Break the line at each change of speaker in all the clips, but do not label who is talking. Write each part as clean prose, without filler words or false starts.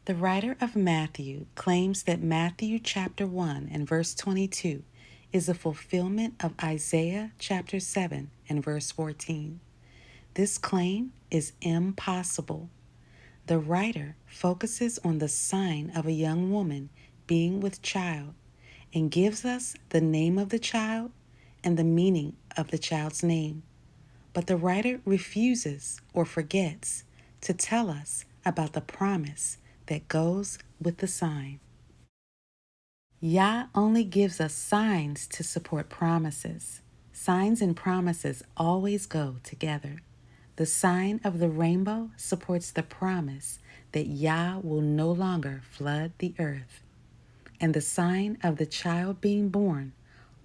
The writer of Matthew claims that Matthew chapter 1 and verse 22 is a fulfillment of Isaiah chapter 7 and verse 14. This claim is impossible. The writer focuses on the sign of a young woman being with child and gives us the name of the child and the meaning of the child's name. But the writer refuses or forgets to tell us about the promise that goes with the sign. Yah only gives us signs to support promises. Signs and promises always go together. The sign of the rainbow supports the promise that Yah will no longer flood the earth. And the sign of the child being born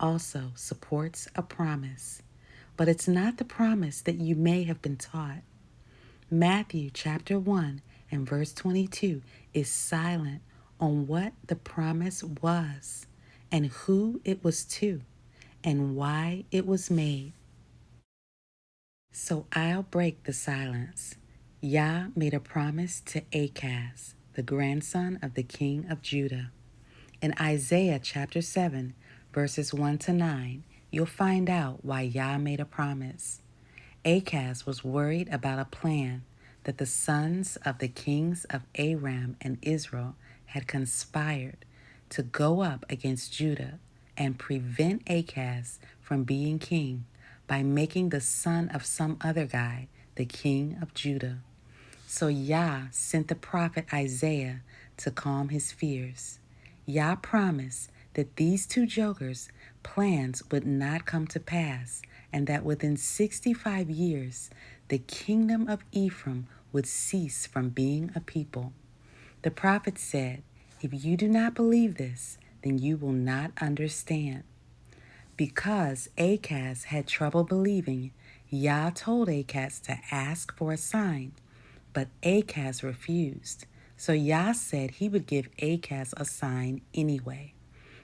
also supports a promise. But it's not the promise that you may have been taught. Matthew chapter 1 and verse 22 is silent on what the promise was and who it was to and why it was made. So I'll break the silence. Yah made a promise to Achaz, the grandson of the king of Judah. In Isaiah chapter 7, verses 1 to 9, you'll find out why Yah made a promise. Achaz was worried about a plan that the sons of the kings of Aram and Israel had conspired to go up against Judah and prevent Achaz from being king by making the son of some other guy the king of Judah. So Yah sent the prophet Isaiah to calm his fears. Yah promised that these two jokers' plans would not come to pass and that within 65 years the kingdom of Ephraim would cease from being a people. The prophet said, "If you do not believe this, then you will not understand." Because Achaz had trouble believing, Yah told Achaz to ask for a sign, but Achaz refused. So Yah said he would give Achaz a sign anyway.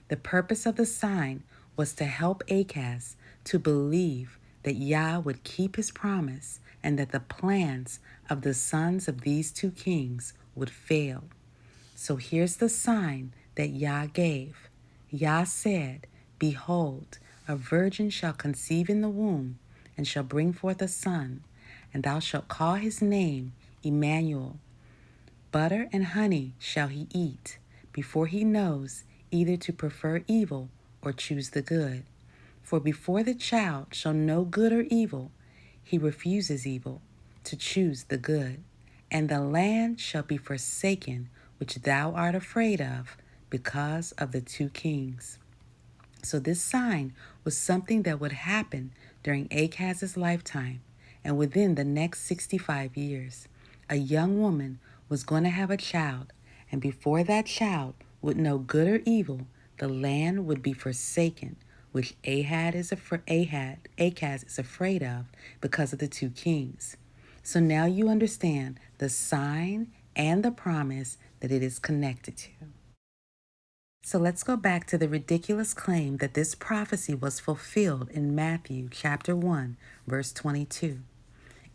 The purpose of the sign was to help Achaz to believe that Yah would keep his promise and that the plans of the sons of these two kings would fail. So here's the sign that Yah gave. Yah said, "Behold, a virgin shall conceive in the womb and shall bring forth a son, and thou shalt call his name Emmanuel. Butter and honey shall he eat before he knows either to prefer evil or choose the good. For before the child shall know good or evil, he refuses evil to choose the good. And the land shall be forsaken, which thou art afraid of, because of the two kings." So this sign was something that would happen during Achaz's lifetime and within the next 65 years. A young woman was going to have a child, and before that child would know good or evil, the land would be forsaken, which Achaz is afraid of because of the two kings. So now you understand the sign and the promise that it is connected to. So let's go back to the ridiculous claim that this prophecy was fulfilled in Matthew chapter 1, verse 22.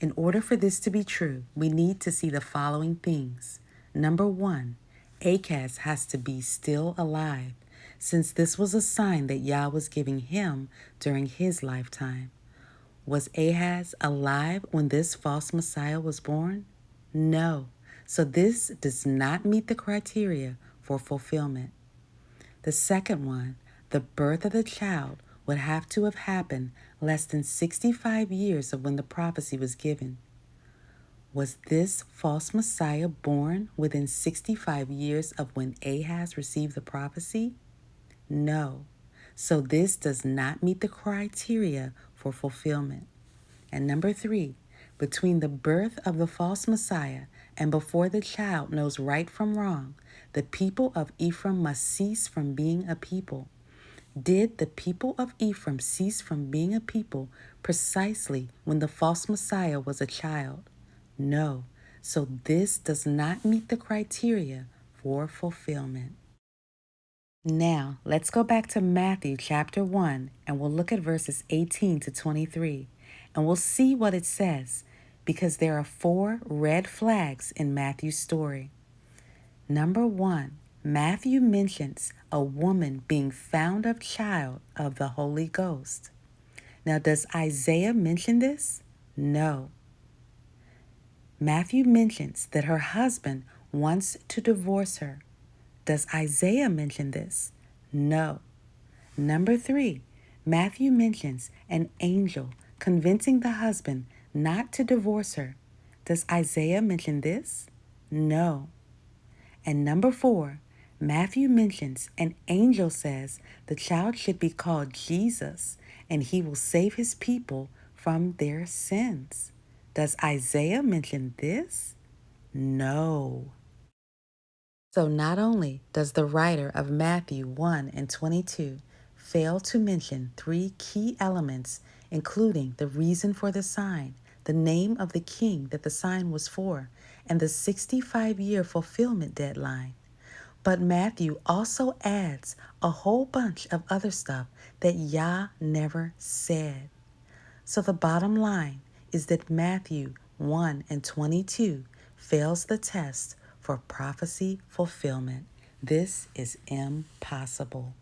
In order for this to be true, we need to see the following things. Number 1, Achaz has to be still alive, since this was a sign that Yah was giving him during his lifetime. Was Ahaz alive when this false Messiah was born? No. So this does not meet the criteria for fulfillment. The second one, the birth of the child, would have to have happened less than 65 years of when the prophecy was given. Was this false Messiah born within 65 years of when Ahaz received the prophecy? No. So this does not meet the criteria for fulfillment. And number 3, between the birth of the false Messiah and before the child knows right from wrong, the people of Ephraim must cease from being a people. Did the people of Ephraim cease from being a people precisely when the false Messiah was a child? No. So this does not meet the criteria for fulfillment. Now, let's go back to Matthew chapter 1 and we'll look at verses 18 to 23 and we'll see what it says because there are 4 red flags in Matthew's story. Number 1, Matthew mentions a woman being found of child of the Holy Ghost. Now, does Isaiah mention this? No. Matthew mentions that her husband wants to divorce her. Does Isaiah mention this? No. Number 3, Matthew mentions an angel convincing the husband not to divorce her. Does Isaiah mention this? No. And number 4, Matthew mentions an angel says the child should be called Jesus and he will save his people from their sins. Does Isaiah mention this? No. So not only does the writer of Matthew 1 and 22 fail to mention 3 key elements, including the reason for the sign, the name of the king that the sign was for, and the 65-year fulfillment deadline, but Matthew also adds a whole bunch of other stuff that Yah never said. So the bottom line is that Matthew 1 and 22 fails the test for prophecy fulfillment. This is impossible.